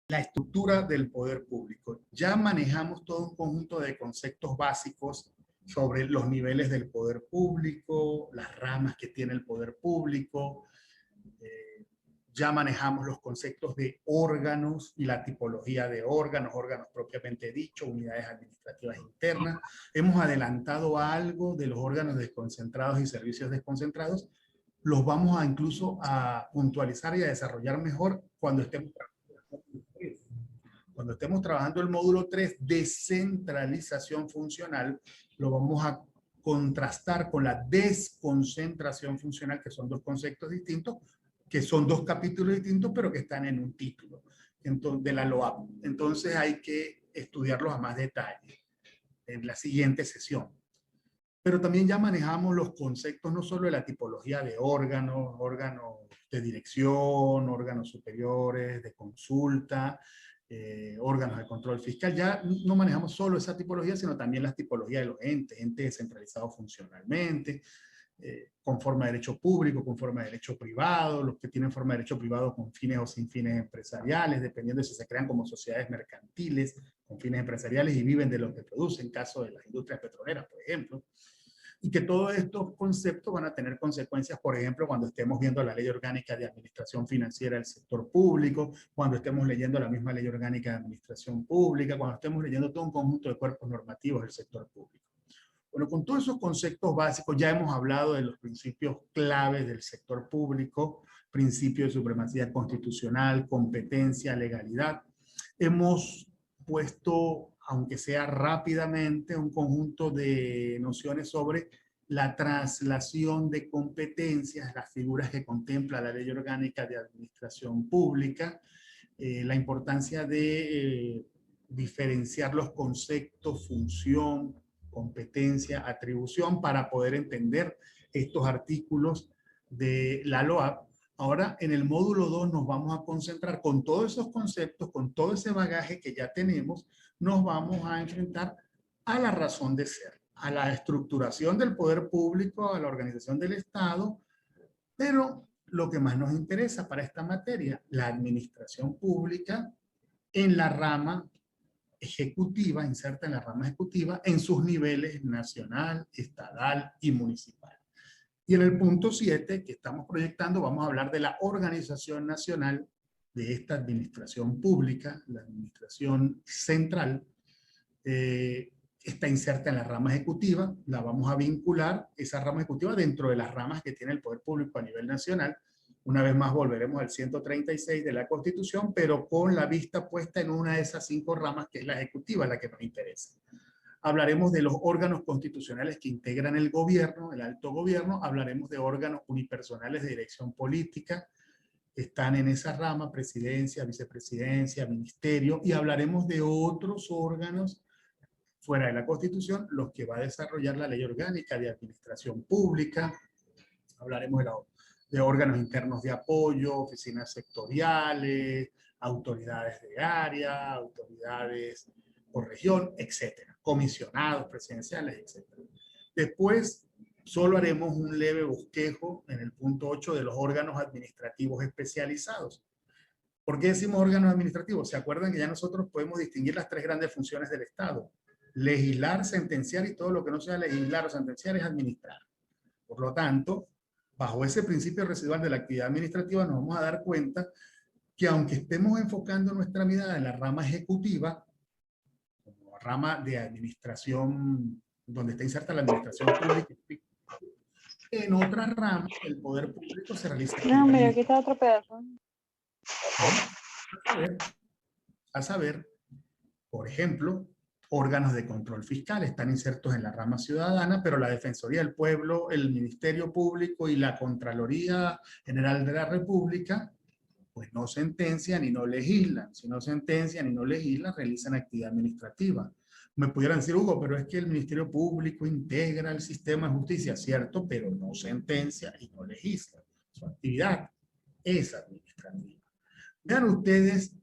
la estructura del poder público. Ya manejamos todo un conjunto de conceptos básicos sobre los niveles del poder público, las ramas que tiene el poder público. Ya manejamos los conceptos de órganos y la tipología de órganos, órganos propiamente dicho, unidades administrativas internas. Hemos adelantado algo de los órganos desconcentrados y servicios desconcentrados. Los vamos a incluso a puntualizar y a desarrollar mejor cuando estemos trabajando el módulo 3, descentralización funcional. Lo vamos a contrastar con la desconcentración funcional, que son dos conceptos distintos, que son dos capítulos distintos, pero que están en un título de la LOAP. Entonces hay que estudiarlos a más detalle en la siguiente sesión. Pero también ya manejamos los conceptos no solo de la tipología de órganos, órganos de dirección, órganos superiores, de consulta, órganos de control fiscal. Ya no manejamos solo esa tipología, sino también las tipologías de los entes, entes descentralizados funcionalmente, con forma de derecho público, con forma de derecho privado, los que tienen forma de derecho privado con fines o sin fines empresariales, dependiendo de si se crean como sociedades mercantiles con fines empresariales y viven de lo que producen, caso de las industrias petroleras, por ejemplo. Y que todos estos conceptos van a tener consecuencias, por ejemplo, cuando estemos viendo la Ley Orgánica de Administración Financiera del Sector Público, cuando estemos leyendo la misma Ley Orgánica de Administración Pública, cuando estemos leyendo todo un conjunto de cuerpos normativos del sector público. Bueno, con todos esos conceptos básicos ya hemos hablado de los principios claves del sector público, principio de supremacía constitucional, competencia, legalidad. Hemos puesto, aunque sea rápidamente, un conjunto de nociones sobre la traslación de competencias, las figuras que contempla la Ley Orgánica de Administración Pública, la importancia de diferenciar los conceptos, función, competencia, atribución, para poder entender estos artículos de la LOAP. Ahora, en el módulo 2 nos vamos a concentrar con todos esos conceptos, con todo ese bagaje que ya tenemos, nos vamos a enfrentar a la razón de ser, a la estructuración del poder público, a la organización del Estado, pero lo que más nos interesa para esta materia, la administración pública en la rama ejecutiva, inserta en la rama ejecutiva, en sus niveles nacional, estatal y municipal. Y en el punto 7 que estamos proyectando, vamos a hablar de la organización nacional de esta administración pública, la administración central. Está inserta en la rama ejecutiva, la vamos a vincular, esa rama ejecutiva, dentro de las ramas que tiene el poder público a nivel nacional. Una vez más volveremos al 136 de la Constitución, pero con la vista puesta en una de esas 5 ramas, que es la ejecutiva, la que nos interesa. Hablaremos de los órganos constitucionales que integran el gobierno, el alto gobierno. Hablaremos de órganos unipersonales de dirección política, están en esa rama, presidencia, vicepresidencia, ministerio, y hablaremos de otros órganos fuera de la Constitución, los que va a desarrollar la Ley Orgánica de Administración Pública. Hablaremos de órganos internos de apoyo, oficinas sectoriales, autoridades de área, autoridades por región, etcétera, comisionados presidenciales, etcétera. Después, solo haremos un leve bosquejo en el punto 8 de los órganos administrativos especializados. ¿Por qué decimos órganos administrativos? ¿Se acuerdan que ya nosotros podemos distinguir las 3 grandes funciones del Estado? Legislar, sentenciar, y todo lo que no sea legislar o sentenciar es administrar. Por lo tanto, bajo ese principio residual de la actividad administrativa, nos vamos a dar cuenta que aunque estemos enfocando nuestra mirada en la rama ejecutiva, como rama de administración, donde está inserta la administración pública, en otras ramas el poder público se realiza. No, mira, aquí está otro pedazo. A saber, por ejemplo, órganos de control fiscal están insertos en la rama ciudadana, pero la Defensoría del Pueblo, el Ministerio Público y la Contraloría General de la República, pues no sentencian y no legislan. Si no sentencian y no legislan, realizan actividad administrativa. Me pudieran decir, Hugo, pero es que el Ministerio Público integra el sistema de justicia, cierto, pero no sentencia y no legisla. Su actividad es administrativa. Vean ustedes,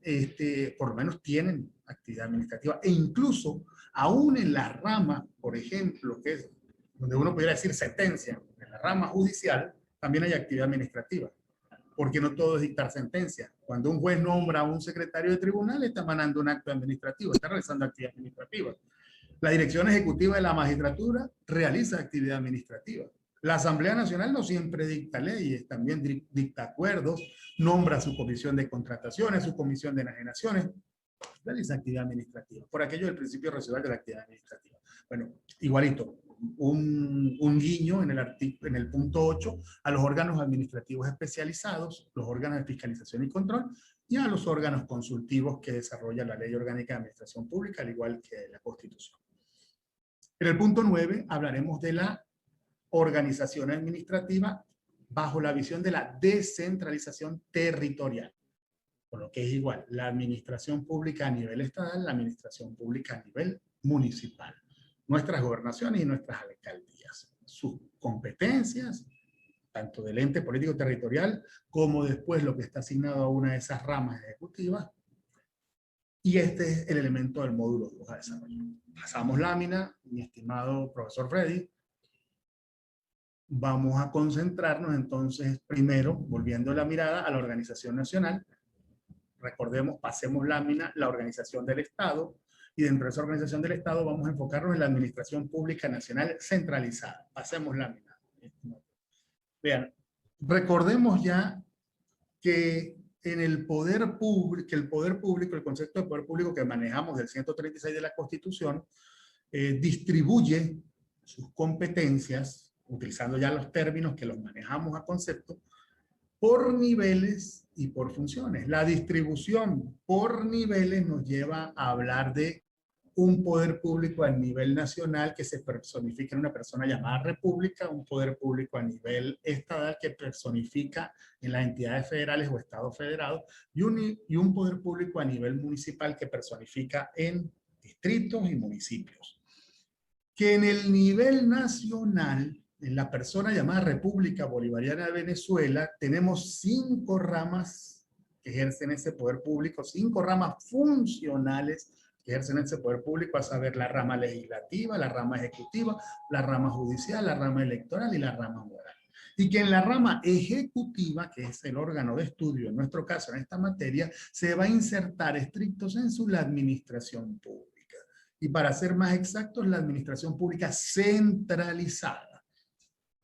por lo menos tienen actividad administrativa, e incluso aún en la rama, por ejemplo, que es donde uno pudiera decir sentencia, en la rama judicial, también hay actividad administrativa. porque no todo es dictar sentencia. Cuando un juez nombra a un secretario de tribunal, está emanando un acto administrativo, está realizando actividad administrativa. La Dirección Ejecutiva de la Magistratura realiza actividad administrativa. La Asamblea Nacional no siempre dicta leyes, también dicta acuerdos, nombra su comisión de contrataciones, su comisión de enajenaciones, realiza actividad administrativa, por aquello del principio residual de la actividad administrativa. Bueno, igualito, un guiño en el punto 8 a los órganos administrativos especializados, los órganos de fiscalización y control, y a los órganos consultivos que desarrolla la Ley Orgánica de Administración Pública, al igual que la Constitución. En el punto 9 hablaremos de la organización administrativa bajo la visión de la descentralización territorial, por lo que es igual la administración pública a nivel estatal, la administración pública a nivel municipal, nuestras gobernaciones y nuestras alcaldías, sus competencias, tanto del ente político territorial como después lo que está asignado a una de esas ramas ejecutivas. Y este es el elemento del módulo 2 a desarrollar. Pasamos lámina, mi estimado profesor Freddy. Vamos a concentrarnos entonces primero, volviendo la mirada a la organización nacional. Recordemos, pasemos lámina, la organización del Estado, y dentro de esa organización del Estado vamos a enfocarnos en la administración pública nacional centralizada. Pasemos lámina. Vean, recordemos ya que en el poder público, el concepto de poder público que manejamos del 136 de la Constitución, distribuye sus competencias, utilizando ya los términos que los manejamos a concepto, por niveles y por funciones. La distribución por niveles nos lleva a hablar de un poder público a nivel nacional que se personifica en una persona llamada república, un poder público a nivel estatal que personifica en las entidades federales o estados federados, y un poder público a nivel municipal que personifica en distritos y municipios. Que en el nivel nacional, en la persona llamada República Bolivariana de Venezuela, tenemos 5 ramas que ejercen ese poder público, 5 ramas funcionales que ejercen ese poder público, a saber, la rama legislativa, la rama ejecutiva, la rama judicial, la rama electoral y la rama moral. Y que en la rama ejecutiva, que es el órgano de estudio, en nuestro caso en esta materia, se va a insertar estricto sensu la administración pública. Y para ser más exactos, la administración pública centralizada.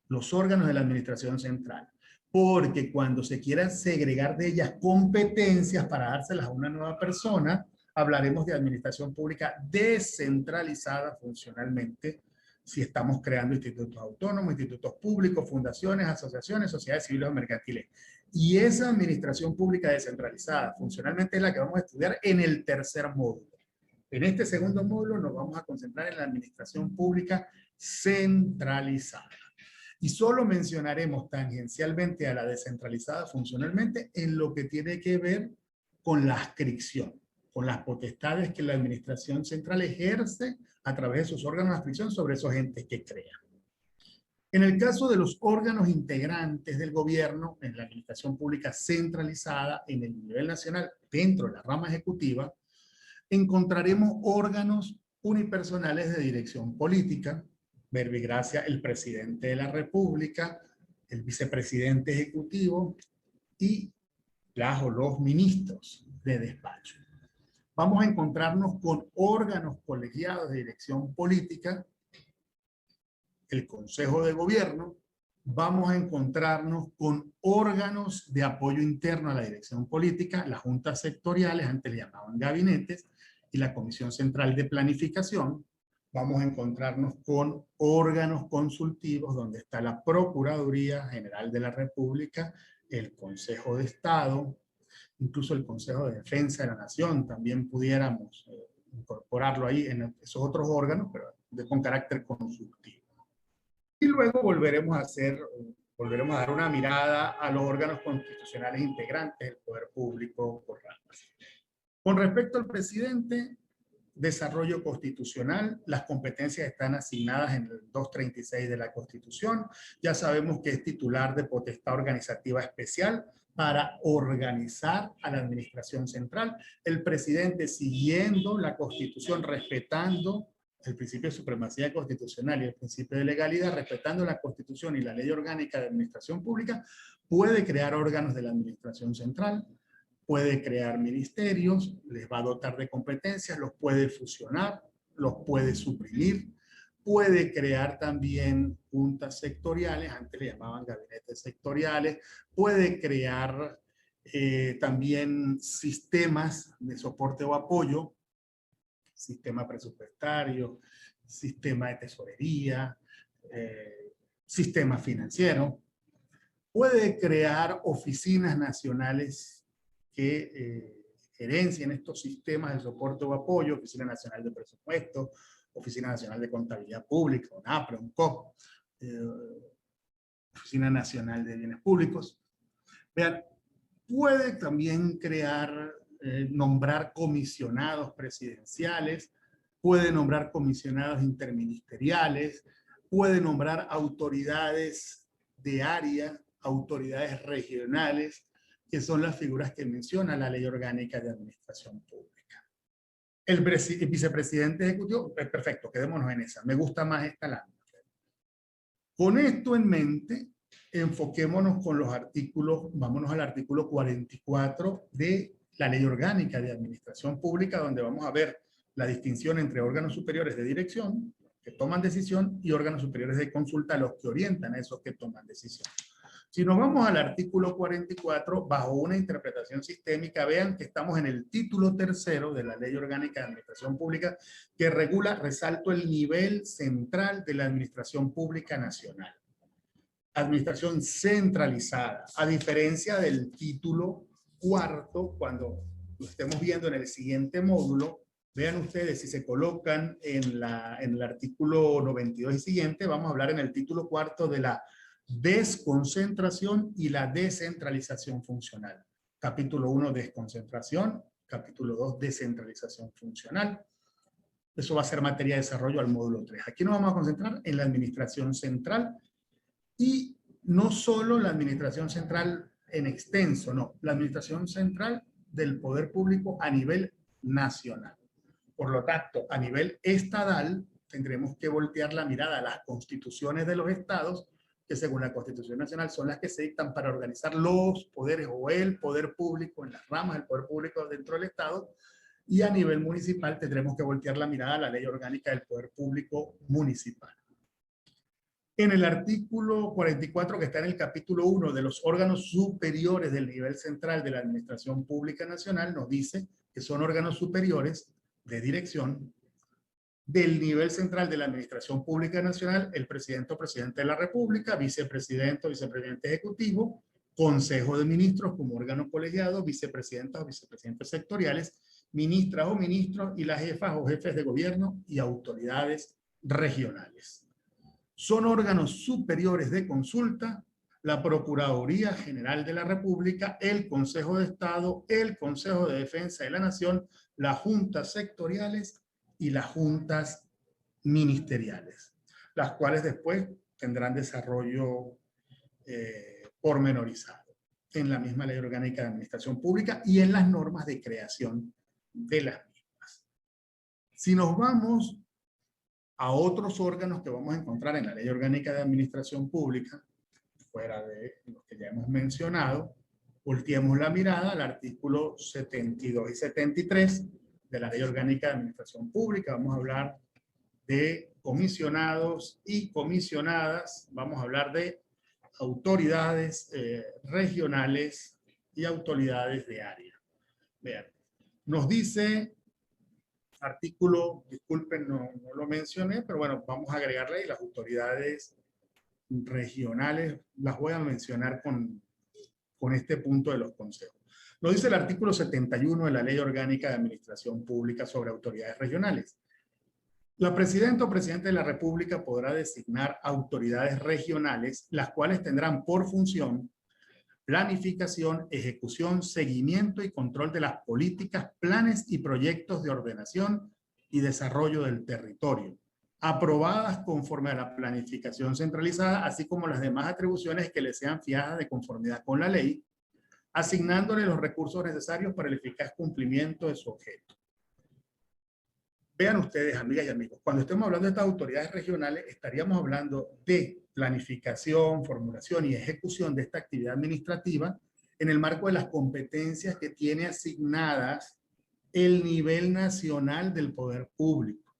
Los órganos de la administración central. Porque cuando se quiera segregar de ellas competencias para dárselas a una nueva persona, hablaremos de administración pública descentralizada funcionalmente, si estamos creando institutos autónomos, institutos públicos, fundaciones, asociaciones, sociedades civiles o mercantiles. Y esa administración pública descentralizada funcionalmente es la que vamos a estudiar en el tercer módulo. En este segundo módulo nos vamos a concentrar en la administración pública centralizada. Y solo mencionaremos tangencialmente a la descentralizada funcionalmente en lo que tiene que ver con la adscripción, con las potestades que la administración central ejerce a través de sus órganos de adscripción sobre esos entes que crea. En el caso de los órganos integrantes del gobierno, en la administración pública centralizada en el nivel nacional, dentro de la rama ejecutiva, encontraremos órganos unipersonales de dirección política, verbigracia el presidente de la República, el vicepresidente ejecutivo y las o los ministros de despacho. Vamos a encontrarnos con órganos colegiados de dirección política, el Consejo de Gobierno. Vamos a encontrarnos con órganos de apoyo interno a la dirección política, las juntas sectoriales, antes le llamaban gabinetes, y la Comisión Central de Planificación. Vamos a encontrarnos con órganos consultivos donde está la Procuraduría General de la República, el Consejo de Estado, incluso el Consejo de Defensa de la Nación, también pudiéramos incorporarlo ahí en esos otros órganos, pero con carácter consultivo. Y luego volveremos a dar una mirada a los órganos constitucionales integrantes del poder público por ramas. Con respecto al presidente, desarrollo constitucional, las competencias están asignadas en el 236 de la Constitución. Ya sabemos que es titular de potestad organizativa especial para organizar a la administración central. El presidente, siguiendo la Constitución, respetando el principio de supremacía constitucional y el principio de legalidad, respetando la Constitución y la Ley Orgánica de Administración Pública, puede crear órganos de la Administración Central, puede crear ministerios, les va a dotar de competencias, los puede fusionar, los puede suprimir, puede crear también juntas sectoriales, antes le llamaban gabinetes sectoriales, puede crear también sistemas de soporte o apoyo, sistema presupuestario, sistema de tesorería, sistema financiero. Puede crear oficinas nacionales que gerencien estos sistemas de soporte o apoyo, Oficina Nacional de Presupuesto, Oficina Nacional de Contabilidad Pública, ONAPRE, ONCOP, Oficina Nacional de Bienes Públicos. Vean, puede también crear, nombrar comisionados presidenciales, puede nombrar comisionados interministeriales, puede nombrar autoridades de área, autoridades regionales, que son las figuras que menciona la Ley Orgánica de Administración Pública. El vicepresidente ejecutivo, perfecto, quedémonos en esa. Me gusta más esta lámina. Con esto en mente, enfoquémonos con los artículos, vámonos al artículo 44 de la Ley Orgánica de Administración Pública, donde vamos a ver la distinción entre órganos superiores de dirección, que toman decisión, y órganos superiores de consulta, los que orientan a esos que toman decisión. Si nos vamos al artículo 44, bajo una interpretación sistémica, vean que estamos en el título tercero de la Ley Orgánica de Administración Pública, que regula, resalto, el nivel central de la Administración Pública Nacional. Administración centralizada, a diferencia del título cuarto, cuando lo estemos viendo en el siguiente módulo, vean ustedes, si se colocan en el artículo 92 y siguiente, vamos a hablar en el título cuarto de la desconcentración y la descentralización funcional. Capítulo 1, desconcentración. Capítulo 2, descentralización funcional. Eso va a ser materia de desarrollo al módulo 3. Aquí nos vamos a concentrar en la administración central, y no solo la administración central en extenso, no, la administración central del poder público a nivel nacional. Por lo tanto, a nivel estadal, tendremos que voltear la mirada a las constituciones de los estados, que según la Constitución Nacional son las que se dictan para organizar los poderes o el poder público en las ramas del poder público dentro del estado, y a nivel municipal tendremos que voltear la mirada a la Ley Orgánica del Poder Público Municipal. En el artículo 44, que está en el capítulo 1 de los órganos superiores del nivel central de la Administración Pública Nacional, nos dice que son órganos superiores de dirección del nivel central de la Administración Pública Nacional, el presidente o presidente de la República, vicepresidente o vicepresidente ejecutivo, consejo de ministros como órgano colegiado, vicepresidentas o vicepresidentes sectoriales, ministras o ministros y las jefas o jefes de gobierno y autoridades regionales. Son órganos superiores de consulta la Procuraduría General de la República, el Consejo de Estado, el Consejo de Defensa de la Nación, las juntas sectoriales y las juntas ministeriales, las cuales después tendrán desarrollo pormenorizado en la misma Ley Orgánica de Administración Pública y en las normas de creación de las mismas. Si nos vamos a otros órganos que vamos a encontrar en la Ley Orgánica de Administración Pública, fuera de los que ya hemos mencionado, volteemos la mirada al artículo 72 y 73 de la Ley Orgánica de Administración Pública. Vamos a hablar de comisionados y comisionadas, vamos a hablar de autoridades regionales y autoridades de área. Vean, nos dice artículo, disculpen, no lo mencioné, pero bueno, vamos a agregarle ahí las autoridades regionales, las voy a mencionar con este punto de los consejos. Nos dice el artículo 71 de la Ley Orgánica de Administración Pública sobre autoridades regionales. La presidenta o presidente de la República podrá designar autoridades regionales, las cuales tendrán por función planificación, ejecución, seguimiento y control de las políticas, planes y proyectos de ordenación y desarrollo del territorio, aprobadas conforme a la planificación centralizada, así como las demás atribuciones que le sean fiadas de conformidad con la ley, asignándole los recursos necesarios para el eficaz cumplimiento de su objeto. Vean ustedes, amigas y amigos, cuando estemos hablando de estas autoridades regionales, estaríamos hablando de planificación, formulación y ejecución de esta actividad administrativa en el marco de las competencias que tiene asignadas el nivel nacional del poder público.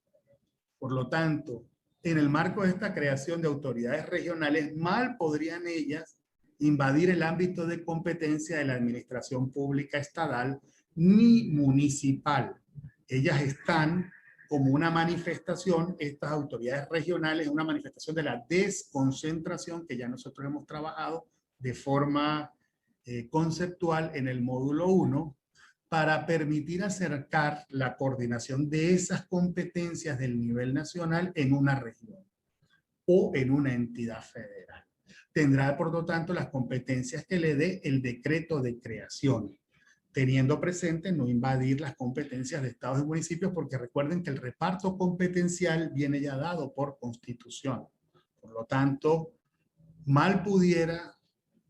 Por lo tanto, en el marco de esta creación de autoridades regionales, mal podrían ellas invadir el ámbito de competencia de la administración pública estatal ni municipal. Ellas están como una manifestación, estas autoridades regionales, una manifestación de la desconcentración que ya nosotros hemos trabajado de forma conceptual en el módulo 1, para permitir acercar la coordinación de esas competencias del nivel nacional en una región o en una entidad federal. Tendrá, por lo tanto, las competencias que le dé el decreto de creación, teniendo presente no invadir las competencias de estados y municipios, porque recuerden que el reparto competencial viene ya dado por Constitución. Por lo tanto, mal pudiera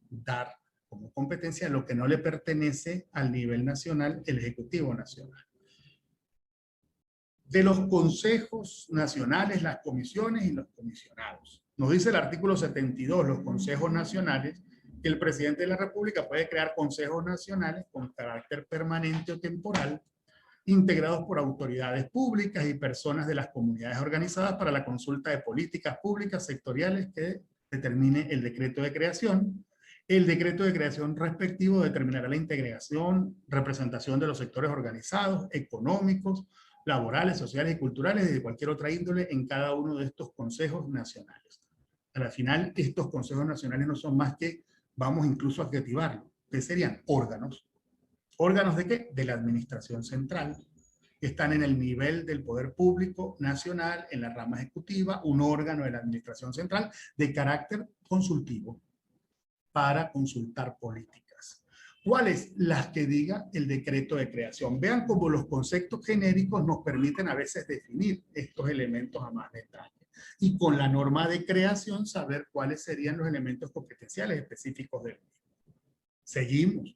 dar como competencia lo que no le pertenece al nivel nacional, el Ejecutivo Nacional. De los consejos nacionales, las comisiones y los comisionados. Nos dice el artículo 72, los consejos nacionales, que el presidente de la República puede crear consejos nacionales con carácter permanente o temporal, integrados por autoridades públicas y personas de las comunidades organizadas para la consulta de políticas públicas sectoriales que determine el decreto de creación. El decreto de creación respectivo determinará la integración, representación de los sectores organizados, económicos, laborales, sociales y culturales y de cualquier otra índole en cada uno de estos consejos nacionales. Al final, estos consejos nacionales no son más que, vamos incluso a adjetivarlo, que serían órganos. ¿Órganos de qué? De la administración central, que están en el nivel del poder público nacional, en la rama ejecutiva, un órgano de la administración central de carácter consultivo para consultar políticas. ¿Cuáles? Las que diga el decreto de creación. Vean cómo los conceptos genéricos nos permiten a veces definir estos elementos a más detalle. Y con la norma de creación saber cuáles serían los elementos competenciales específicos del mismo. Seguimos.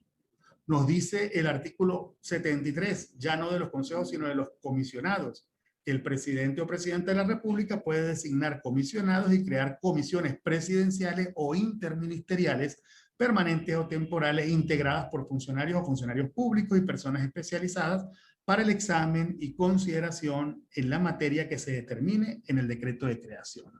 Nos dice el artículo 73, ya no de los consejos, sino de los comisionados, que el presidente o presidenta de la República puede designar comisionados y crear comisiones presidenciales o interministeriales permanentes o temporales integradas por funcionarios o funcionarios públicos y personas especializadas para el examen y consideración en la materia que se determine en el decreto de creación.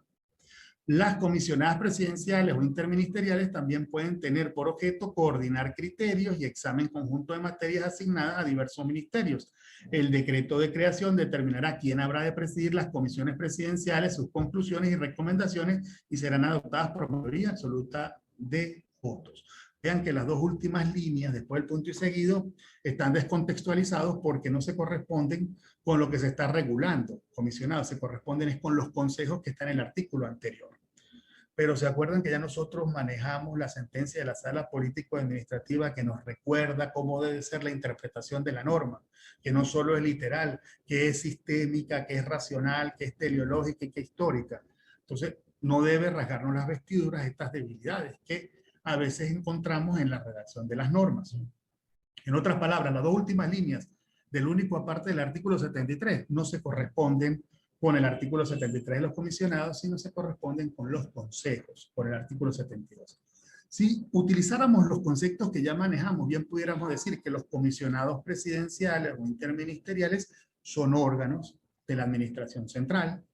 Las comisionadas presidenciales o interministeriales también pueden tener por objeto coordinar criterios y examen conjunto de materias asignadas a diversos ministerios. El decreto de creación determinará quién habrá de presidir las comisiones presidenciales, sus conclusiones y recomendaciones y serán adoptadas por mayoría absoluta de votos. Vean que las dos últimas líneas, después del punto y seguido, están descontextualizados porque no se corresponden con lo que se está regulando. Comisionados se corresponden con los consejos que están en el artículo anterior. Pero se acuerdan que ya nosotros manejamos la sentencia de la Sala Político-Administrativa que nos recuerda cómo debe ser la interpretación de la norma, que no solo es literal, que es sistémica, que es racional, que es teleológica y que es histórica. Entonces, no debe rasgarnos las vestiduras estas debilidades que a veces encontramos en la redacción de las normas. En otras palabras, las dos últimas líneas del único aparte del artículo 73 no se corresponden con el artículo 73 de los comisionados, sino se corresponden con los consejos, por el artículo 72. Si utilizáramos los conceptos que ya manejamos, bien pudiéramos decir que los comisionados presidenciales o interministeriales son órganos de la administración central,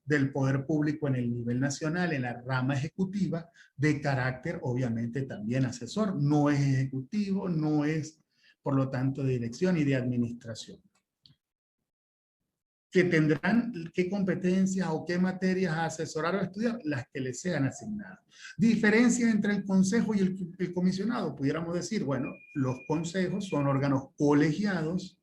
del poder público en el nivel nacional, en la rama ejecutiva, de carácter obviamente también asesor. No es ejecutivo, no es, por lo tanto, de dirección y de administración. Que tendrán qué competencias o qué materias a asesorar o estudiar, las que les sean asignadas. Diferencia entre el consejo y el comisionado. Pudiéramos decir, bueno, los consejos son órganos colegiados,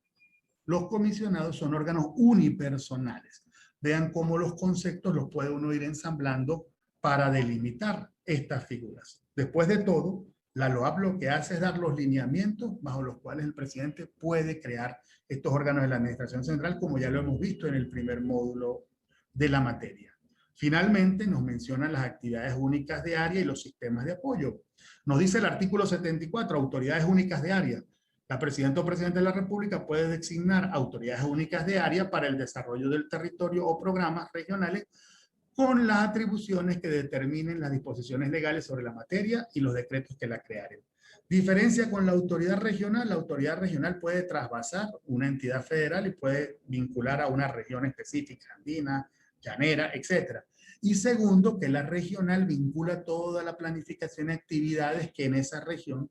los comisionados son órganos unipersonales. Vean cómo los conceptos los puede uno ir ensamblando para delimitar estas figuras. Después de todo, la LOAP lo que hace es dar los lineamientos bajo los cuales el presidente puede crear estos órganos de la administración central, como ya lo hemos visto en el primer módulo de la materia. Finalmente, nos mencionan las actividades únicas de área y los sistemas de apoyo. Nos dice el artículo 74, autoridades únicas de área. La presidenta o presidente de la República puede designar autoridades únicas de área para el desarrollo del territorio o programas regionales con las atribuciones que determinen las disposiciones legales sobre la materia y los decretos que la crearen. Diferencia con la autoridad regional puede trasvasar una entidad federal y puede vincular a una región específica, andina, llanera, etc. Y segundo, que la regional vincula toda la planificación y actividades que en esa región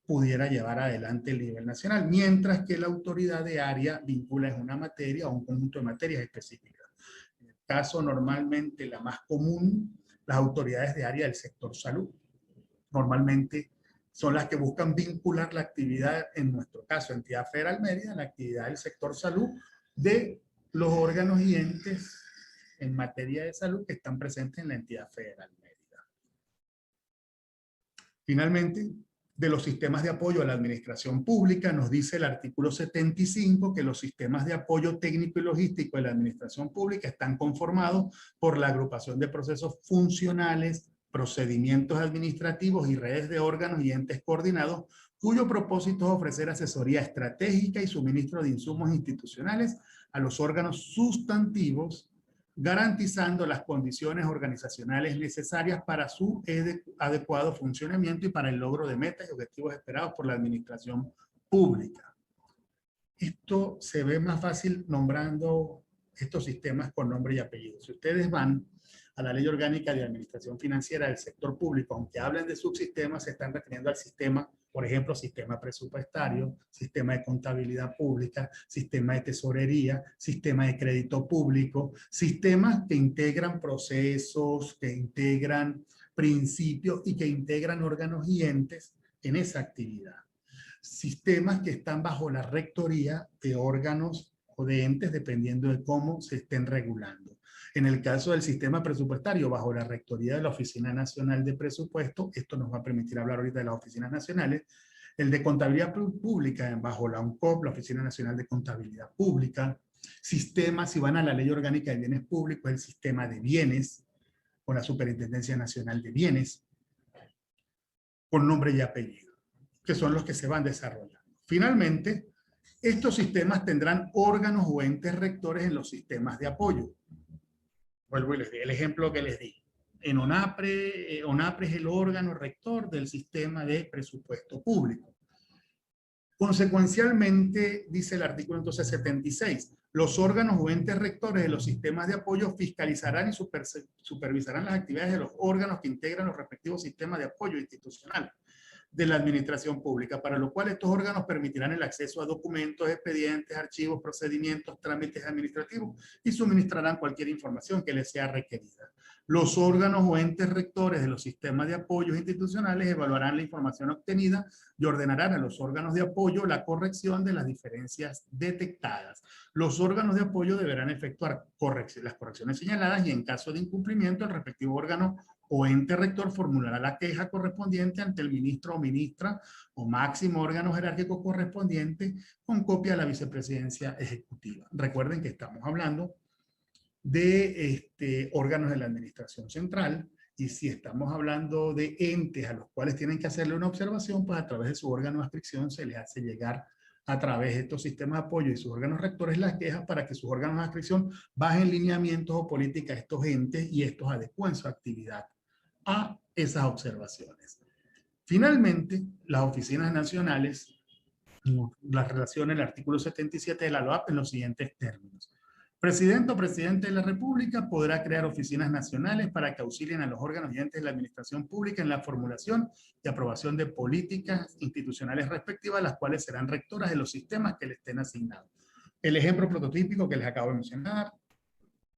pudiera llevar adelante el nivel nacional, mientras que la autoridad de área vincula en una materia o un conjunto de materias específicas. En el caso normalmente la más común, las autoridades de área del sector salud. Normalmente son las que buscan vincular la actividad, en nuestro caso, entidad federal Mérida, la actividad del sector salud de los órganos y entes en materia de salud que están presentes en la entidad federal Mérida. Finalmente, de los sistemas de apoyo a la administración pública, nos dice el artículo 75 que los sistemas de apoyo técnico y logístico de la administración pública están conformados por la agrupación de procesos funcionales, procedimientos administrativos y redes de órganos y entes coordinados, cuyo propósito es ofrecer asesoría estratégica y suministro de insumos institucionales a los órganos sustantivos, garantizando las condiciones organizacionales necesarias para su adecuado funcionamiento y para el logro de metas y objetivos esperados por la administración pública. Esto se ve más fácil nombrando estos sistemas con nombre y apellido. Si ustedes van a la Ley Orgánica de Administración Financiera del Sector Público, aunque hablen de subsistemas, se están refiriendo al sistema, por ejemplo, sistema presupuestario, sistema de contabilidad pública, sistema de tesorería, sistema de crédito público, sistemas que integran procesos, que integran principios y que integran órganos y entes en esa actividad. Sistemas que están bajo la rectoría de órganos o de entes dependiendo de cómo se estén regulando. En el caso del sistema presupuestario, bajo la rectoría de la Oficina Nacional de Presupuesto, esto nos va a permitir hablar ahorita de las oficinas nacionales. El de contabilidad pública, bajo la ONCOP, la Oficina Nacional de Contabilidad Pública. Sistemas, si van a la Ley Orgánica de Bienes Públicos, el sistema de bienes, con la Superintendencia Nacional de Bienes, con nombre y apellido, que son los que se van desarrollando. Finalmente, estos sistemas tendrán órganos o entes rectores en los sistemas de apoyo. Vuelvo y les di el ejemplo que les di. En ONAPRE, ONAPRE es el órgano rector del sistema de presupuesto público. Consecuencialmente, dice el artículo entonces 76, los órganos o entes rectores de los sistemas de apoyo fiscalizarán y supervisarán las actividades de los órganos que integran los respectivos sistemas de apoyo institucional de la administración pública, para lo cual estos órganos permitirán el acceso a documentos, expedientes, archivos, procedimientos, trámites administrativos y suministrarán cualquier información que les sea requerida. Los órganos o entes rectores de los sistemas de apoyo institucionales evaluarán la información obtenida y ordenarán a los órganos de apoyo la corrección de las diferencias detectadas. Los órganos de apoyo deberán efectuar las correcciones señaladas y en caso de incumplimiento el respectivo órgano o ente rector formulará la queja correspondiente ante el ministro o ministra o máximo órgano jerárquico correspondiente con copia a la vicepresidencia ejecutiva. Recuerden que estamos hablando de órganos de la administración central, y si estamos hablando de entes a los cuales tienen que hacerle una observación, pues a través de su órgano de adscripción se les hace llegar a través de estos sistemas de apoyo y sus órganos rectores las quejas para que sus órganos de adscripción bajen lineamientos o políticas a estos entes y estos adecúen su actividad a esas observaciones. Finalmente, las oficinas nacionales las relaciona el artículo 77 de la LOAP en los siguientes términos. Presidente o presidente de la República podrá crear oficinas nacionales para que auxilien a los órganos y entes de la administración pública en la formulación y aprobación de políticas institucionales respectivas, las cuales serán rectoras de los sistemas que le estén asignados. El ejemplo prototípico que les acabo de mencionar,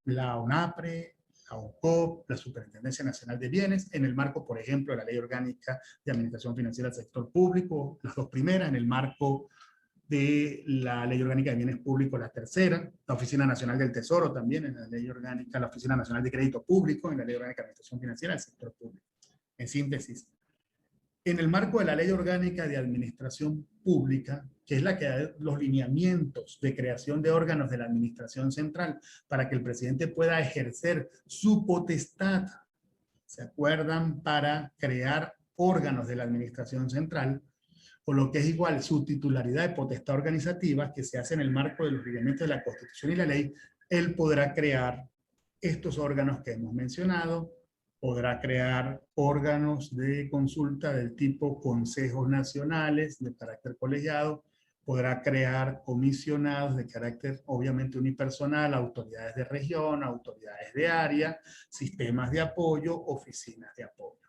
la ONAPRE, la ONCOP, la Superintendencia Nacional de Bienes, en el marco, por ejemplo, de la Ley Orgánica de Administración Financiera del Sector Público, las dos primeras, en el marco de la Ley Orgánica de Bienes Públicos, la tercera, la Oficina Nacional del Tesoro también, en la Ley Orgánica, la Oficina Nacional de Crédito Público, en la Ley Orgánica de Administración Financiera del Sector Público. En síntesis, en el marco de la Ley Orgánica de Administración Pública, que es la que da los lineamientos de creación de órganos de la Administración Central para que el presidente pueda ejercer su potestad, ¿se acuerdan? Para crear órganos de la Administración Central, o lo que es igual su titularidad de potestad organizativa, que se hace en el marco de los lineamientos de la Constitución y la ley, él podrá crear estos órganos que hemos mencionado, podrá crear órganos de consulta del tipo consejos nacionales de carácter colegiado, podrá crear comisionados de carácter obviamente unipersonal, autoridades de región, autoridades de área, sistemas de apoyo, oficinas de apoyo.